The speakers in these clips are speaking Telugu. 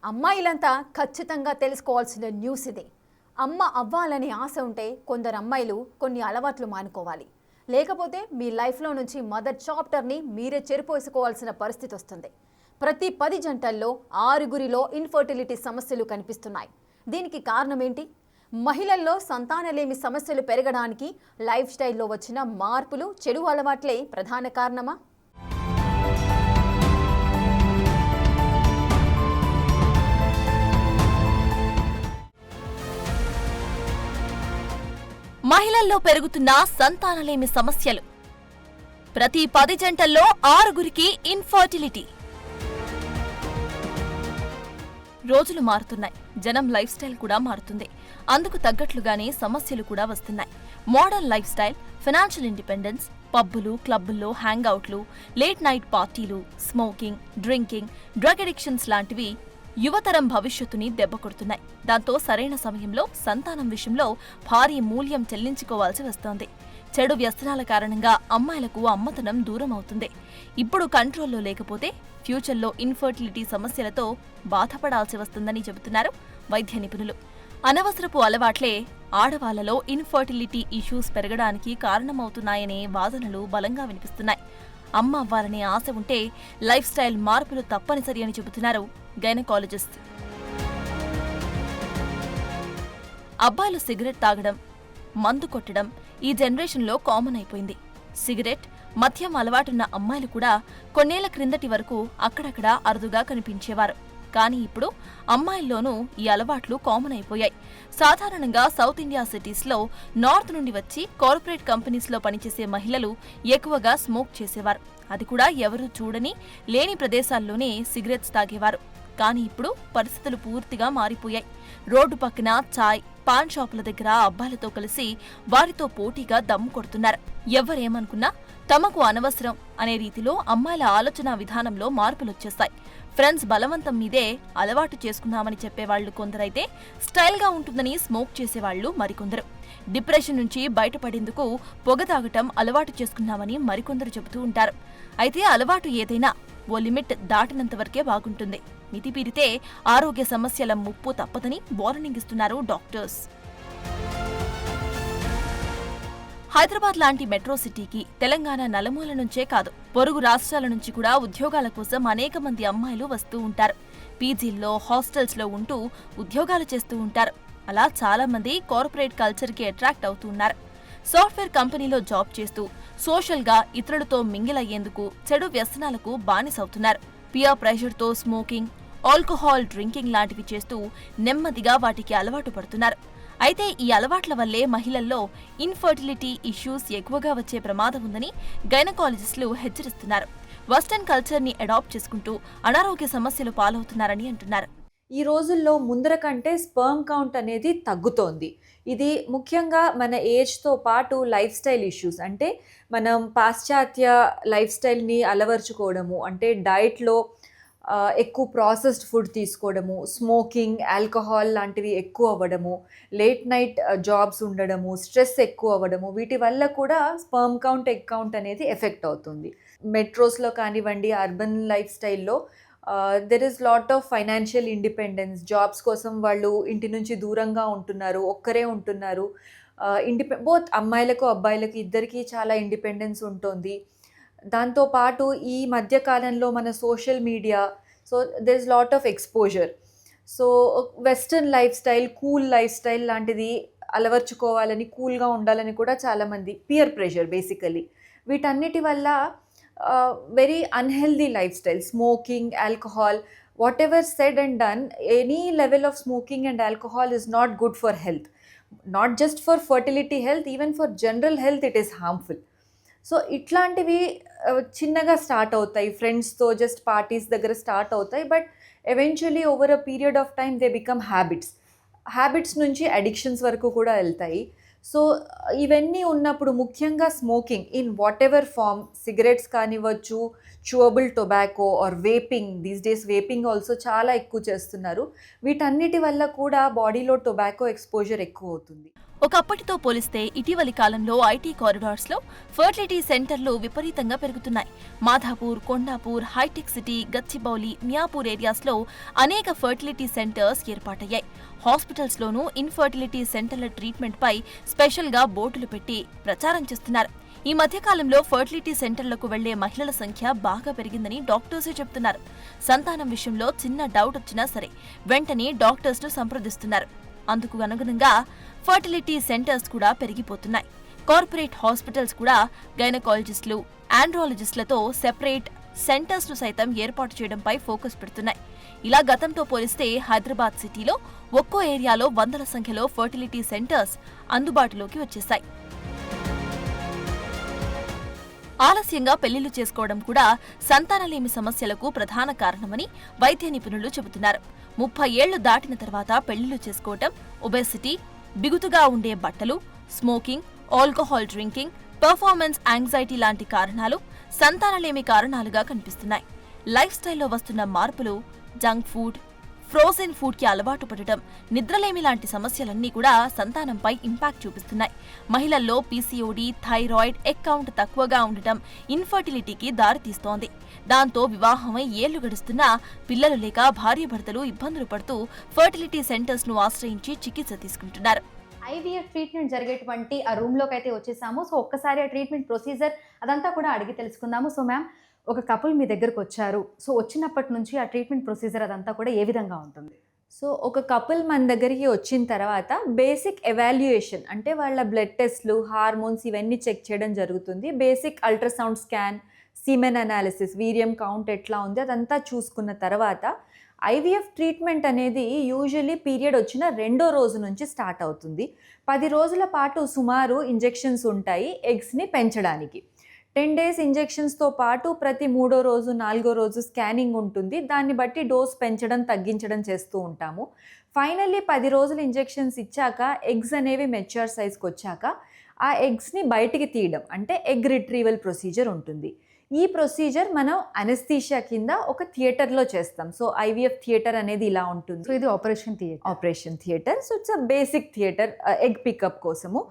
అమ్మాయిలంతా ఖచ్చితంగా తెలుసుకోవాల్సిన న్యూస్ ఇది. అమ్మ అవ్వాలని ఆశ ఉంటే కొందరు అమ్మాయిలు కొన్ని అలవాట్లు మానుకోవాలి. లేకపోతే మీ లైఫ్లో నుంచి మదర్ చాప్టర్ని మీరే చెరిపోసుకోవాల్సిన పరిస్థితి వస్తుంది. ప్రతి 10 జంటల్లో 6గురిలో ఇన్ఫర్టిలిటీ సమస్యలు కనిపిస్తున్నాయి. దీనికి కారణం ఏంటి? మహిళల్లో సంతానలేమి సమస్యలు పెరగడానికి లైఫ్ స్టైల్లో వచ్చిన మార్పులు, చెడు అలవాట్లే ప్రధాన కారణమా? మహిళల్లో పెరుగుతున్న సంతానలేమి సమస్యలు. ప్రతి 10 జంటల్లో 6గురికి ఇన్ఫర్టిలిటీ. రోజులు మారుతున్నాయి, జనం లైఫ్ స్టైల్ కూడా మారుతుంది. అందుకు తగ్గట్లుగానే సమస్యలు కూడా వస్తున్నాయి. Modern life style, financial independence, పబ్బులు, క్లబ్బుల్లో హ్యాంగ్అవుట్లు, లేట్ నైట్ పార్టీలు, స్మోకింగ్, డ్రింకింగ్, డ్రగ్ అడిక్షన్స్ లాంటివి యువతరం భవిష్యత్తుని దెబ్బకొడుతున్నాయి. దాంతో సరైన సమయంలో సంతానం విషయంలో భారీ మూల్యం చెల్లించుకోవాల్సి వస్తోంది. చెడు వ్యసనాల కారణంగా అమ్మాయిలకు అమ్మతనం దూరం అవుతుంది. ఇప్పుడు కంట్రోల్లో లేకపోతే ఫ్యూచర్లో ఇన్ఫర్టిలిటీ సమస్యలతో బాధపడాల్సి వస్తుందని చెబుతున్నారు వైద్య నిపుణులు. అనవసరపు అలవాట్లే ఆడవాళ్లలో ఇన్ఫర్టిలిటీ ఇష్యూస్ పెరగడానికి కారణమవుతున్నాయనే వాదనలు బలంగా వినిపిస్తున్నాయి. అమ్మ అవ్వాలనే ఆశ ఉంటే లైఫ్ స్టైల్ మార్పులు తప్పనిసరి అని చెబుతున్నారు గైనకాలజిస్ట్. అబ్బాయిలు సిగరెట్ తాగడం, మందు కొట్టడం ఈ జనరేషన్లో కామన్ అయిపోయింది. సిగరెట్, మద్యం అలవాటున్న అమ్మాయిలు కూడా కొన్నేళ్ల క్రిందటి వరకు అక్కడక్కడా అరుదుగా కనిపించేవారు. కానీ ఇప్పుడు అమ్మాయిల్లోనూ ఈ అలవాట్లు కామన్ అయిపోయాయి. సాధారణంగా సౌత్ ఇండియా సిటీస్లో నార్త్ నుండి వచ్చి కార్పొరేట్ కంపెనీస్లో పనిచేసే మహిళలు ఎక్కువగా స్మోక్ చేసేవారు. అది కూడా ఎవరూ చూడని, లేని ప్రదేశాల్లోనే సిగరెట్స్ తాగేవారు. కానీ ఇప్పుడు పరిస్థితులు పూర్తిగా మారిపోయాయి. రోడ్డు పక్కన చాయ్, పాన్ షాపుల దగ్గర అబ్బాయిలతో కలిసి వారితో పోటీగా దమ్ము కొడుతున్నారు. ఎవరేమనుకున్నా తమకు అనవసరం అనే రీతిలో అమ్మాయిల ఆలోచన విధానంలో మార్పులొచ్చేస్తాయి. ఫ్రెండ్స్ బలవంతం మీదే అలవాటు చేసుకున్నామని చెప్పేవాళ్లు కొందరైతే, స్టైల్గా ఉంటుందని స్మోక్ చేసేవాళ్లు మరికొందరు. డిప్రెషన్ నుంచి బయటపడేందుకు పొగ తాగటం అలవాటు చేసుకున్నామని మరికొందరు చెబుతూ ఉంటారు. అయితే అలవాటు ఏదైనా ఓ లిమిట్ దాటినంత వరకే బాగుంటుంది. మితిపీరితే ఆరోగ్య సమస్యల ముప్పు తప్పదని వార్నింగ్ ఇస్తున్నారు డాక్టర్స్. హైదరాబాద్ లాంటి మెట్రో సిటీకి తెలంగాణ నలుమూల నుంచే కాదు, పొరుగు రాష్ట్రాల నుంచి కూడా ఉద్యోగాల కోసం అనేక మంది అమ్మాయిలు వస్తూ ఉంటారు. పీజీల్లో, హాస్టల్స్లో ఉంటూ ఉద్యోగాలు చేస్తూ ఉంటారు. అలా చాలా మంది కార్పొరేట్ కల్చర్కి అట్రాక్ట్ అవుతూ ఉన్నారు. సాఫ్ట్వేర్ కంపెనీలో జాబ్ చేస్తూ సోషల్గా ఇతరులతో మింగిల్ అయ్యేందుకు చెడు వ్యసనాలకు బానిసవుతున్నారు. పియర్ ప్రెషర్తో స్మోకింగ్, ఆల్కహాల్ డ్రింకింగ్ లాంటివి చేస్తూ నెమ్మదిగా వాటికి అలవాటు పడుతున్నారు. అయితే ఈ అలవాట్ల వల్లే మహిళల్లో ఇన్ఫర్టిలిటీ ఇష్యూస్ ఎక్కువగా వచ్చే ప్రమాదం ఉందని గైనకాలజిస్టులు హెచ్చరిస్తున్నారు. వెస్టర్న్ కల్చర్ని అడాప్ట్ చేసుకుంటూ అనారోగ్య సమస్యలు పాలవుతున్నారని అంటున్నారు. ఈ రోజుల్లో ముందర కంటే స్పర్మ్ కౌంట్ అనేది తగ్గుతోంది. ఇది ముఖ్యంగా మన ఏజ్తో పాటు లైఫ్ స్టైల్ ఇష్యూస్, అంటే మనం పాశ్చాత్య లైఫ్ స్టైల్ని అలవర్చుకోవడము, అంటే డైట్లో ఎక్కువ ప్రాసెస్డ్ ఫుడ్ తీసుకోవడము, స్మోకింగ్, ఆల్కహాల్ లాంటివి ఎక్కువ అవ్వడము, లేట్ నైట్ జాబ్స్ ఉండడము, స్ట్రెస్ ఎక్కువ అవ్వడము, వీటి వల్ల కూడా స్పర్మ్ కౌంట్, ఎగ్ కౌంట్ అనేది ఎఫెక్ట్ అవుతుంది. మెట్రోస్లో కానివ్వండి, అర్బన్ లైఫ్ స్టైల్లో there is lot of financial independence. Jobs కోసం వాళ్ళు ఇంటి నుంచి దూరంగా ఉంటున్నారు, ఒక్కరే ఉంటున్నారు. బోత్ అమ్మాయిలకు అబ్బాయిలకు ఇద్దరికీ చాలా ఇండిపెండెన్స్ ఉంటుంది. దాంతోపాటు ఈ మధ్యకాలంలో మన social media, so there is lot of exposure. So western life style, cool life style లాంటిది అలవర్చుకోవాలని, కూల్గా ఉండాలని కూడా చాలామంది, పియర్ ప్రెషర్ బేసికలీ, వీటన్నిటి వల్ల very unhealthy life style, smoking, alcohol, what ever said and done, any level of smoking and alcohol is not good for health. Not just for fertility health, even for general health it is harmful. So ఇట్లాంటివి చిన్నగా స్టార్ట్ అవుతాయి, ఫ్రెండ్స్తో జస్ట్ పార్టీస్ దగ్గర స్టార్ట్ అవుతాయి. But eventually over a period of time they become habits నుంచి అడిక్షన్స్ వరకు కూడా వెళ్తాయి. సో ఇవన్నీ ఉన్నప్పుడు ముఖ్యంగా smoking in whatever form, cigarettes కానివ్వచ్చు, chewable tobacco or vaping, these days vaping also చాలా ఎక్కువ చేస్తున్నారు. వీటన్నిటి వల్ల కూడా బాడీలో టొబాకో ఎక్స్పోజర్ ఎక్కువ అవుతుంది. ఒకప్పటితో పోలిస్తే ఇటీవలి కాలంలో ఐటీ కారిడార్స్లో ఫర్టిలిటీ సెంటర్లు విపరీతంగా పెరుగుతున్నాయి. మాధాపూర్, కొండాపూర్, హైటెక్ సిటీ, గచ్చిబౌలి, మియాపూర్ ఏరియాస్లో అనేక ఫర్టిలిటీ సెంటర్స్ ఏర్పాటయ్యాయి. హాస్పిటల్స్లోనూ ఇన్ఫర్టిలిటీ సెంటర్ల ట్రీట్మెంట్పై స్పెషల్గా బోర్డులు పెట్టి ప్రచారం చేస్తున్నారు. ఈ మధ్యకాలంలో ఫర్టిలిటీ సెంటర్లకు వెళ్లే మహిళల సంఖ్య బాగా పెరిగిందని డాక్టర్సే చెబుతున్నారు. సంతానం విషయంలో చిన్న డౌట్ వచ్చినా సరే వెంటనే డాక్టర్స్ను సంప్రదిస్తున్నారు. అందుకు అనుగుణంగా ఫర్టిలిటీ సెంటర్స్ కూడా పెరిగిపోతున్నాయి. కార్పొరేట్ హాస్పిటల్స్ కూడా గైనకాలజిస్టులు, ఆండ్రాలజిస్టులతో సెపరేట్ సెంటర్స్ను సైతం ఏర్పాటు చేయడంపై ఫోకస్ పెడుతున్నాయి. ఇలా గతంతో పోలిస్తే హైదరాబాద్ సిటీలో ఒక్కో ఏరియాలో వందల సంఖ్యలో ఫర్టిలిటీ సెంటర్స్ అందుబాటులోకి వచ్చేశాయి. ఆలస్యంగా పెళ్లిళ్లు చేసుకోవడం కూడా సంతానలేమి సమస్యలకు ప్రధాన కారణమని వైద్య నిపుణులు చెబుతున్నారు. 30 ఏళ్లు దాటిన తర్వాత పెళ్లిళ్లు చేసుకోవటం, ఒబెసిటీ, బిగుతుగా ఉండే బట్టలు, smoking, alcohol drinking, performance anxiety లాంటి కారణాలు సంతానలేమి కారణాలుగా కనిపిస్తున్నాయి. లైఫ్ స్టైల్లో వస్తున్న మార్పులు, జంక్ ఫుడ్, ఫ్రోజెన్ ఫుడ్కి అలవాటు పడటం, నిద్రలేమి లాంటి సమస్యలన్నీ కూడా సంతానంపై ఇంపాక్ట్ చూపిస్తున్నాయి. మహిళల్లో పీసీఓడీ, థైరాయిడ్, ఎగ్ కౌంట్ తక్కువగా ఉండటం ఇన్ఫర్టిలిటీకి దారితీస్తోంది. దాంతో వివాహమై ఏళ్లు గడుస్తున్నా పిల్లలు లేక భార్యాభర్తలు ఇబ్బందులు పడుతూ ఫర్టిలిటీ సెంటర్స్ను ఆశ్రయించి చికిత్స తీసుకుంటున్నారు. ఐవీఎఫ్ ట్రీట్మెంట్ జరిగేటువంటి ఆ రూమ్లోకి అయితే వచ్చేసాము. సో ఒక్కసారి ఆ ట్రీట్మెంట్ ప్రొసీజర్ అదంతా కూడా అడిగి తెలుసుకుందాము. సో మ్యామ్, ఒక కపుల్ మీ దగ్గరకు వచ్చారు. సో వచ్చినప్పటి నుంచి ఆ ట్రీట్మెంట్ ప్రొసీజర్ అదంతా కూడా ఏ విధంగా ఉంటుంది? సో ఒక కపుల్ మన దగ్గరికి వచ్చిన తర్వాత బేసిక్ ఎవాల్యుయేషన్ అంటే వాళ్ళ బ్లడ్ టెస్ట్లు, హార్మోన్స్ ఇవన్నీ చెక్ చేయడం జరుగుతుంది. Basic ultrasound scan, semen analysis, వీర్యం కౌంట్ ఎట్లా ఉంది అదంతా చూసుకున్న తర్వాత ఐవీఎఫ్ ట్రీట్మెంట్ అనేది యూజువల్లీ పీరియడ్ వచ్చిన 2వ రోజు నుంచి స్టార్ట్ అవుతుంది. 10 రోజుల పాటు సుమారు ఇంజెక్షన్స్ ఉంటాయి ఎగ్స్ని పెంచడానికి. 10 డేస్ ఇంజెక్షన్స్తో పాటు ప్రతి 3వ రోజు, 4వ రోజు స్కానింగ్ ఉంటుంది. దాన్ని బట్టి డోస్ పెంచడం, తగ్గించడం చేస్తూ ఉంటాము. ఫైనల్లీ 10 రోజులు ఇంజెక్షన్స్ ఇచ్చాక ఎగ్స్ అనేవి మెచ్యూర్ సైజ్కి వచ్చాక ఆ ఎగ్స్ని బయటికి తీయడం అంటే ఎగ్ రిట్రీవల్ ప్రొసీజర్ ఉంటుంది. ఈ ప్రొసీజర్ మనం అనెస్థీషియా కింద ఒక థియేటర్లో చేస్తాం. సో ఐవీఎఫ్ థియేటర్ అనేది ఇలా ఉంటుంది. సో ఇది operation theatre. So it's a basic theatre egg pickup కోసము.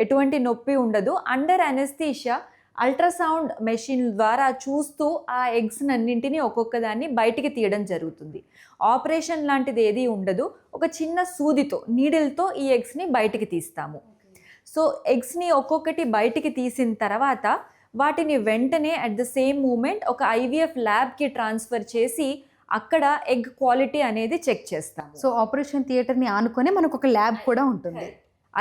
ఎటువంటి నొప్పి ఉండదు. అండర్ అనెస్థీషియా అల్ట్రాసౌండ్ మెషిన్ ద్వారా చూస్తూ ఆ ఎగ్స్ అన్నింటినీ ఒక్కొక్క దాన్ని బయటికి తీయడం జరుగుతుంది. ఆపరేషన్ లాంటిది ఏది ఉండదు. ఒక చిన్న సూదితో, నీడిల్తో ఈ ఎగ్స్ని బయటికి తీస్తాము. సో ఎగ్స్ని ఒక్కొక్కటి బయటికి తీసిన తర్వాత వాటిని వెంటనే అట్ ద సేమ్ మూమెంట్ ఒక ఐవీఎఫ్ ల్యాబ్కి ట్రాన్స్ఫర్ చేసి అక్కడ ఎగ్ క్వాలిటీ అనేది చెక్ చేస్తాము. సో ఆపరేషన్ థియేటర్ని ఆనుకొని మనకు ఒక ల్యాబ్ కూడా ఉంటుంది.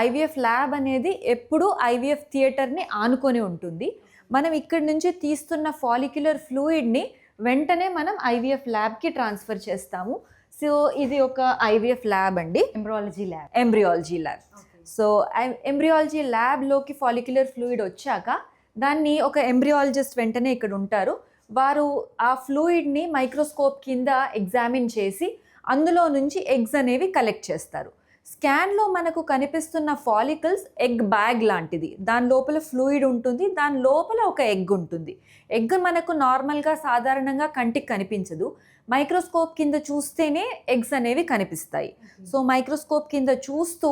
ఐవీఎఫ్ ల్యాబ్ అనేది ఎప్పుడూ ఐవీఎఫ్ థియేటర్ని ఆనుకొని ఉంటుంది. మనం ఇక్కడి నుంచి తీస్తున్న ఫాలిక్యులర్ ఫ్లూయిడ్ని వెంటనే మనం ఐవీఎఫ్ ల్యాబ్కి ట్రాన్స్ఫర్ చేస్తాము. సో ఇది ఒక ఐవీఎఫ్ ల్యాబ్ అండి, ఎంబ్రియాలజీ ల్యాబ్. సో ఎంబ్రియాలజీ ల్యాబ్లోకి ఫాలిక్యులర్ ఫ్లూయిడ్ వచ్చాక దాన్ని ఒక ఎంబ్రియాలజిస్ట్ వెంటనే ఇక్కడ ఉంటారు. వారు ఆ ఫ్లూయిడ్ని మైక్రోస్కోప్ కింద ఎగ్జామిన్ చేసి అందులో నుంచి ఎగ్స్ అనేవి కలెక్ట్ చేస్తారు. స్కాన్లో మనకు కనిపిస్తున్న ఫాలికల్స్ ఎగ్ బ్యాగ్ లాంటిది. దాని లోపల ఫ్లూయిడ్ ఉంటుంది, దాని లోపల ఒక ఎగ్ ఉంటుంది. ఎగ్ మనకు నార్మల్గా సాధారణంగా కంటికి కనిపించదు. మైక్రోస్కోప్ కింద చూస్తేనే ఎగ్స్ అనేవి కనిపిస్తాయి. సో మైక్రోస్కోప్ కింద చూస్తూ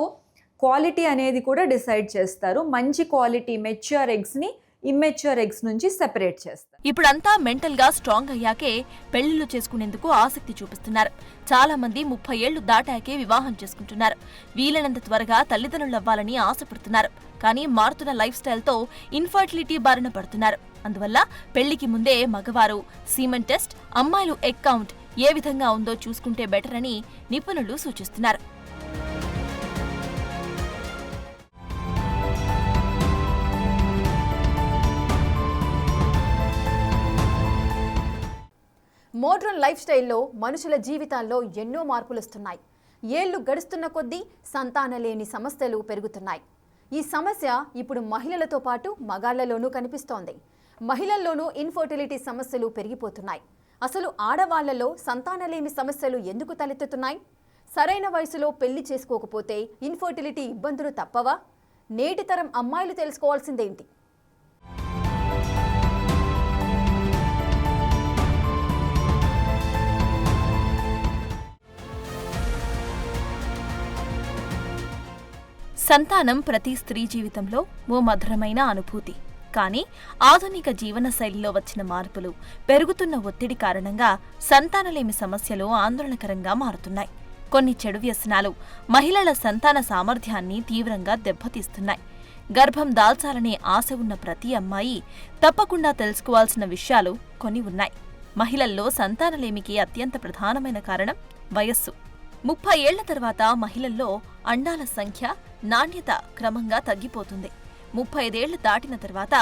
క్వాలిటీ అనేది కూడా డిసైడ్ చేస్తారు. మంచి క్వాలిటీ మెచ్యూర్ ఎగ్స్ని ఇమ్మెచ్యూర్ ఎగ్స్ నుంచి సెపరేట్ చేస్తారు. ఇప్పుడంతా మెంటల్ గా స్ట్రాంగ్ అయ్యాకే పెళ్లిళ్లు చేసుకునేందుకు ఆసక్తి చూపిస్తున్నారు. చాలా మంది 30 ఏళ్లు దాటాకే వివాహం చేసుకుంటున్నారు. వీలైనంత త్వరగా తల్లిదండ్రులవ్వాలని ఆశపడుతున్నారు. కానీ మారుతున్న లైఫ్ స్టైల్తో ఇన్ఫర్టిలిటీ బారిన పడుతున్నారు. అందువల్ల పెళ్లికి ముందే మగవారు సీమెన్ టెస్ట్, అమ్మాయిలు ఎగ్ కౌంట్ ఏ విధంగా ఉందో చూసుకుంటే బెటర్ అని నిపుణులు సూచిస్తున్నారు. మోడ్రన్ లైఫ్ స్టైల్లో మనుషుల జీవితాల్లో ఎన్నో మార్పులు వస్తున్నాయి. ఏళ్లు గడుస్తున్న కొద్దీ సంతానలేని సమస్యలు పెరుగుతున్నాయి. ఈ సమస్య ఇప్పుడు మహిళలతో పాటు మగాళ్లలోనూ కనిపిస్తోంది. మహిళల్లోనూ ఇన్ఫర్టిలిటీ సమస్యలు పెరిగిపోతున్నాయి. అసలు ఆడవాళ్లలో సంతానలేమి సమస్యలు ఎందుకు తలెత్తుతున్నాయి? సరైన వయసులో పెళ్లి చేసుకోకపోతే ఇన్ఫర్టిలిటీ ఇబ్బందులు తప్పవా? నేటి తరం అమ్మాయిలు తెలుసుకోవాల్సిందేంటి? సంతానం ప్రతి స్త్రీ జీవితంలో ఓ మధురమైన అనుభూతి. కానీ ఆధునిక జీవనశైలిలో వచ్చిన మార్పులు, పెరుగుతున్న ఒత్తిడి కారణంగా సంతానలేమి సమస్యలు ఆందోళనకరంగా మారుతున్నాయి. కొన్ని చెడు వ్యసనాలు మహిళల సంతాన సామర్థ్యాన్ని తీవ్రంగా దెబ్బతీస్తున్నాయి. గర్భం దాల్చాలనే ఆశ ఉన్న ప్రతి అమ్మాయి తప్పకుండా తెలుసుకోవాల్సిన విషయాలు కొన్ని ఉన్నాయి. మహిళల్లో సంతానలేమికి అత్యంత ప్రధానమైన కారణం వయస్సు. 30 ఏళ్ల తర్వాత మహిళల్లో అండాల సంఖ్య, నాణ్యత క్రమంగా తగ్గిపోతుంది. 35 ఏళ్లు దాటిన తర్వాత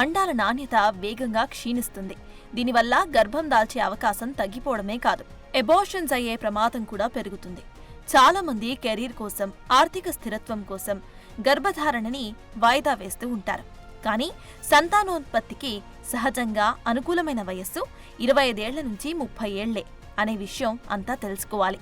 అండాల నాణ్యత వేగంగా క్షీణిస్తుంది. దీనివల్ల గర్భం దాల్చే అవకాశం తగ్గిపోవడమే కాదు, ఎబార్షన్స్ అయ్యే ప్రమాదం కూడా పెరుగుతుంది. చాలా మంది కెరీర్ కోసం, ఆర్థిక స్థిరత్వం కోసం గర్భధారణని వాయిదా వేస్తూ ఉంటారు. కానీ సంతానోత్పత్తికి సహజంగా అనుకూలమైన వయస్సు 25 ఏళ్ల నుంచి 30 ఏళ్లే అనే విషయం అంతా తెలుసుకోవాలి.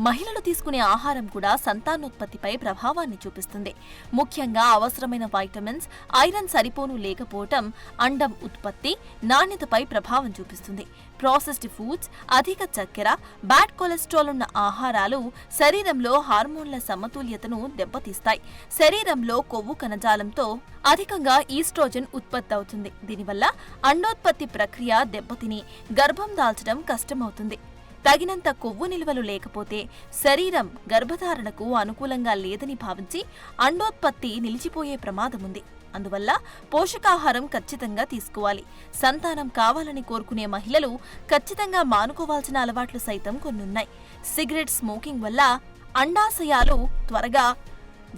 మహిళలు తీసుకునే ఆహారం కూడా సంతానోత్పత్తిపై ప్రభావాన్ని చూపిస్తుంది. ముఖ్యంగా అవసరమైన వైటమిన్స్, ఐరన్ సరిపోను లేకపోవటం అండం ఉత్పత్తి, నాణ్యతపై ప్రభావం చూపిస్తుంది. ప్రాసెస్డ్ ఫుడ్స్, అధిక చక్కెర, బ్యాడ్ కొలెస్ట్రాల్ ఉన్న ఆహారాలు శరీరంలో హార్మోన్ల సమతుల్యతను దెబ్బతీస్తాయి. శరీరంలో కొవ్వు కణజాలంతో అధికంగా ఈస్ట్రోజన్ ఉత్పత్తి అవుతుంది. దీనివల్ల అండోత్పత్తి ప్రక్రియ దెబ్బతిని గర్భం దాల్చడం కష్టమవుతుంది. తగినంత కొవ్వు నిల్వలు లేకపోతే శరీరం గర్భధారణకు అనుకూలంగా లేదని భావించి అండోత్పత్తి నిలిచిపోయే ప్రమాదముంది. అందువల్ల పోషకాహారం ఖచ్చితంగా తీసుకోవాలి. సంతానం కావాలని కోరుకునే మహిళలు ఖచ్చితంగా మానుకోవాల్సిన అలవాట్లు సైతం కొన్నున్నాయి. సిగరెట్ స్మోకింగ్ వల్ల అండాశయాలు త్వరగా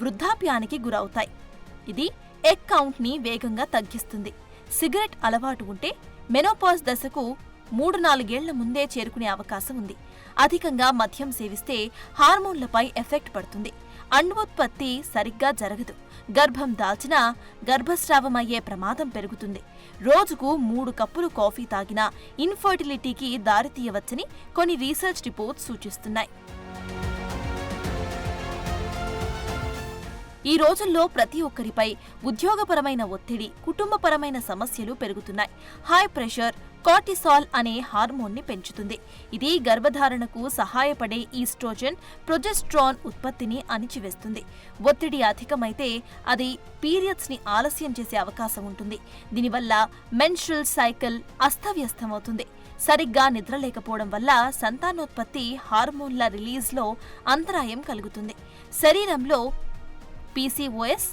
వృద్ధాప్యానికి గురవుతాయి. ఇది ఎగ్ కౌంట్ని వేగంగా తగ్గిస్తుంది. సిగరెట్ అలవాటు ఉంటే మెనోపాజ్ దశకు 3-4 ఏళ్ల ముందే చేరుకునే అవకాశం ఉంది. అధికంగా మద్యం సేవిస్తే హార్మోన్లపై ఎఫెక్ట్ పడుతుంది. అండోత్పత్తి సరిగ్గా జరగదు. గర్భం దాల్చినా గర్భస్రావం అయ్యే ప్రమాదం పెరుగుతుంది. రోజుకు 3 కప్పులు కాఫీ తాగినా ఇన్ఫర్టిలిటీకి దారితీయవచ్చని కొన్ని రీసెర్చ్ రిపోర్ట్స్ సూచిస్తున్నాయి. ఈ రోజుల్లో ప్రతి ఒక్కరిపై ఉద్యోగపరమైన ఒత్తిడి, కుటుంబపరమైన సమస్యలు పెరుగుతున్నాయి. హై ప్రెషర్ కార్టిసాల్ అనే హార్మోన్ని పెంచుతుంది. ఇది గర్భధారణకు సహాయపడే ఈస్ట్రోజన్, ప్రొజెస్ట్రాన్ ఉత్పత్తిని అణిచివేస్తుంది. ఒత్తిడి అధికమైతే అది పీరియడ్స్ ని ఆలస్యం చేసే అవకాశం ఉంటుంది. దీనివల్ల మెన్స్ట్రువల్ సైకిల్ అస్తవ్యస్తమవుతుంది. సరిగ్గా నిద్రలేకపోవడం వల్ల సంతానోత్పత్తి హార్మోన్ల రిలీజ్లో అంతరాయం కలుగుతుంది. శరీరంలో PCOS,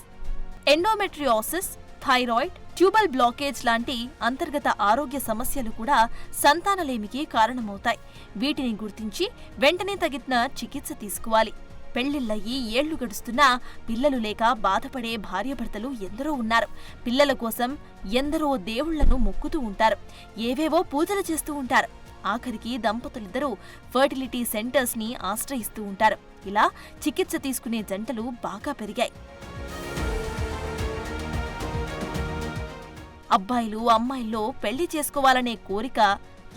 endometriosis, thyroid, tubal blockage లాంటి అంతర్గత ఆరోగ్య సమస్యలు కూడా సంతానలేమికి కారణమవుతాయి. వీటిని గుర్తించి వెంటనే తగిన చికిత్స తీసుకోవాలి. పెళ్లిళ్లయ్యి ఏళ్లు గడుస్తున్నా పిల్లలు లేక బాధపడే భార్యాభర్తలు ఎందరో ఉన్నారు. పిల్లల కోసం ఎందరో దేవుళ్లను మొక్కుతూ ఉంటారు, ఏవేవో పూజలు చేస్తూ ఉంటారు. ఆఖరికి దంపతులిద్దరూ ఫర్టిలిటీ సెంటర్స్ ని ఆశ్రయిస్తూ ఉంటారు. ఇలా చికిత్స తీసుకునే జంటలు బాగా పెరిగాయి. అబ్బాయిలు అమ్మాయిల్లో పెళ్లి చేసుకోవాలనే కోరిక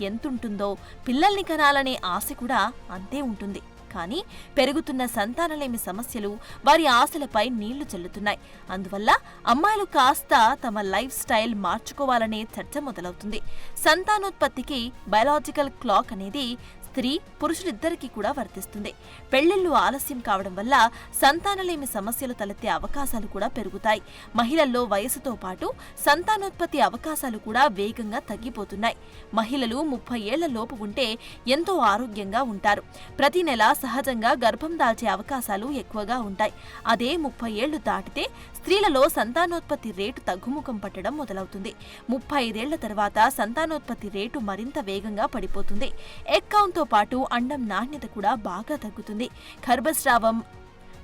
ఎంతుంటుందో పిల్లల్ని కనాలనే ఆశ కూడా అంతే ఉంటుంది. కానీ పెరుగుతున్న సంతానలేమి సమస్యలు వారి ఆశలపై నీళ్లు చల్లుతున్నాయి. అందువల్ల అమ్మాయిలు కాస్త తమ లైఫ్ స్టైల్ మార్చుకోవాలనే చర్చ మొదలవుతుంది. సంతానోత్పత్తికి బయలాజికల్ క్లాక్ అనేది స్త్రీ, పురుషులిద్దరికీ కూడా వర్తిస్తుంది. పెళ్లిళ్లు ఆలస్యం కావడం వల్ల సంతానలేమి సమస్యలు తలెత్తే అవకాశాలు కూడా పెరుగుతాయి. మహిళల్లో వయసుతో పాటు సంతానోత్పత్తి అవకాశాలు కూడా వేగంగా తగ్గిపోతున్నాయి. మహిళలు 30 ఏళ్ల లోపు ఉంటే ఎంతో ఆరోగ్యంగా ఉంటారు. ప్రతి నెల సహజంగా గర్భం దాల్చే అవకాశాలు ఎక్కువగా ఉంటాయి. అదే 30 ఏళ్లు దాటితే స్త్రీలలో సంతానోత్పత్తి రేటు తగ్గుముఖం పట్టడం మొదలవుతుంది. 35 ఏళ్ల తర్వాత సంతానోత్పత్తి రేటు మరింత వేగంగా పడిపోతుంది. ఎగ్ కౌంట్తో పాటు అండం నాణ్యత కూడా బాగా తగ్గుతుంది. గర్భస్రావం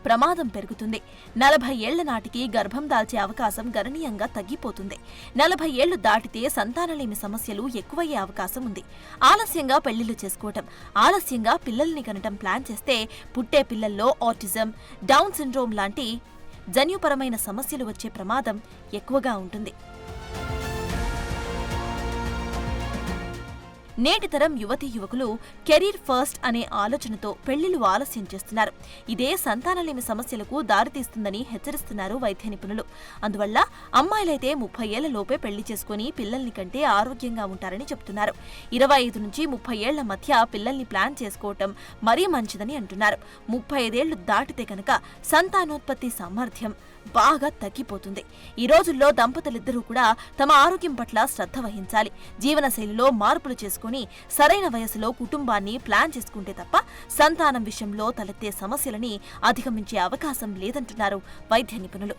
ప్రమాదం పెరుగుతుంది. 40 ఏళ్ల నాటికి గర్భం దాల్చే అవకాశం గణనీయంగా తగ్గిపోతుంది. 40 ఏళ్లు దాటితే సంతానలేమి సమస్యలు ఎక్కువయ్యే అవకాశం ఉంది. ఆలస్యంగా పెళ్లిళ్లు చేసుకోవటం, ఆలస్యంగా పిల్లల్ని కనటం ప్లాన్ చేస్తే పుట్టే పిల్లల్లో ఆటిజం, డౌన్ సిండ్రోమ్ లాంటి జన్యుపరమైన సమస్యలు వచ్చే ప్రమాదం ఎక్కువగా ఉంటుంది. నేటి తరం యువతీ యువకులు కెరీర్ ఫస్ట్ అనే ఆలోచనతో పెళ్లిళ్లు ఆలస్యం చేస్తున్నారు. ఇదే సంతానలేమి సమస్యలకు దారితీస్తుందని హెచ్చరిస్తున్నారు వైద్య నిపుణులు. అందువల్ల అమ్మాయిలైతే 30 ఏళ్ల లోపే పెళ్లి చేసుకుని పిల్లల్ని కంటే ఆరోగ్యంగా ఉంటారని చెబుతున్నారు. 25 నుంచి 30 ఏళ్ల మధ్య పిల్లల్ని ప్లాన్ చేసుకోవటం మరీ మంచిదని అంటున్నారు. 35 ఏళ్లు దాటితే కనుక సంతానోత్పత్తి సామర్థ్యం బాగా తగ్గిపోతుంది. ఈ రోజుల్లో దంపతులిద్దరూ కూడా తమ ఆరోగ్యం పట్ల శ్రద్ధ వహించాలి. జీవనశైలిలో మార్పులు చేసుకుని సరైన వయసులో కుటుంబాన్ని ప్లాన్ చేసుకుంటే తప్ప సంతానం విషయంలో తలెత్తే సమస్యలని అధిగమించే అవకాశం లేదంటున్నారు వైద్య నిపుణులు.